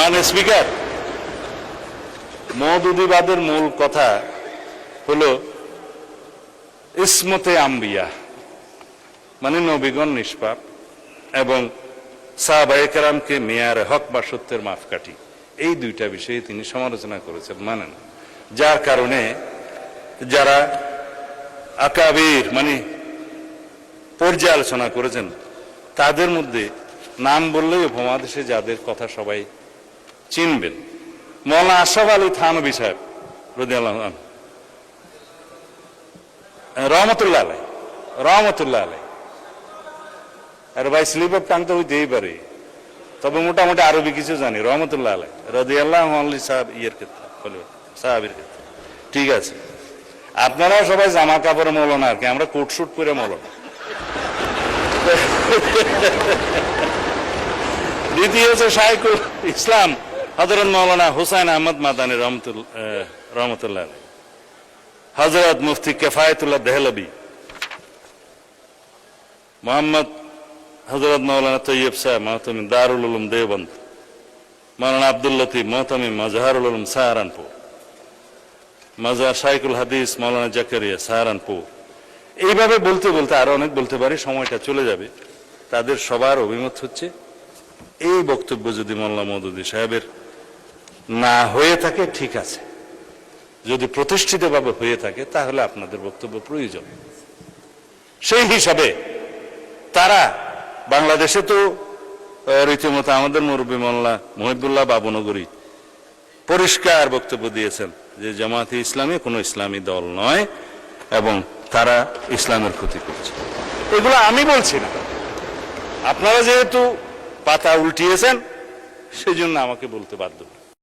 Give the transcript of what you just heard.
মাননীয় স্পিকার, মওদুদিবাদের মূল কথা হলো ইসমতে আম্বিয়া, মানে নবীগণ নিষ্পাপ এবং সাহাবায়ে কেরামকে মেয়ারে হক বা সত্যের মাপকাঠি, এই দুইটা বিষয়ে তিনি সমালোচনা করেছেন, মানেন। যার কারণে যারা আকাবির মানে পর্যালোচনা করেছেন তাদের মধ্যে নাম বললেই উপমহাদেশে যাদের কথা সবাই চিনবেন, মৌলানা আশরাফ আলী থানভী সাহেব রাদিয়াল্লাহু আনহু, রহমতুল্লাহ আলাই, রহমতুল্লাহ আলাই। আর ভাই স্লিপ অফ টাং তো হইতেই পারে, তবে মোটামুটি আরবি কিছু জানি। রহমতুল্লাহ আলাই রাদিয়াল্লাহু আনহু সাহেব ইয়ের ক্ষেত্রে সাহাবীর ক্ষেত্রে ঠিক আছে। আপনারাও সবাই জামা কাপড়ে মৌলানা, আর কি আমরা কোট শুট করে মৌলানা। দ্বিতীয় হচ্ছে শাইখুল ইসলাম হযরত মাওলানা হুসাইন আহমদ মাদানী রহমতুল্লাহ, হযরত মুফতি কিফায়াতুল্লাহ দেহলভী, মোহাম্মদ হযরত মাওলানা তৈয়ব সাহেব মাহতামিম দারুল উলুম দেওবন্দ, মাওলানা আব্দুল লতিফ মাহতামিম মাজহারুল উলুম সাহারানপুর, মাজার শাইখুল হাদিস মাওলানা জাকারিয়া সাহারানপুর। এইভাবে বলতে বলতে আরো অনেক বলতে পারি, সময়টা চলে যাবে। তাদের সবার অভিমত হচ্ছে এই বক্তব্য যদি মোল্লা মওদুদী সাহেবের না হয়ে থাকে ঠিক আছে, যদি প্রতিষ্ঠিতভাবে হয়ে থাকে তাহলে আপনাদের বক্তব্য প্রয়োজন। সেই হিসাবে তারা বাংলাদেশে তো রীতিমতো আমাদের মুরব্বী মোল্লা মহিবুল্লাহ বাবুনগরী পরিষ্কার বক্তব্য দিয়েছেন যে জামায়াতে ইসলামী কোনো ইসলামী দল নয় এবং তারা ইসলামের ক্ষতি করছে। এগুলো আমি বলছি না, আপনারা যেহেতু পাতা উল্টিয়েছেন সেই জন্য আমাকে বলতে বাধ্য।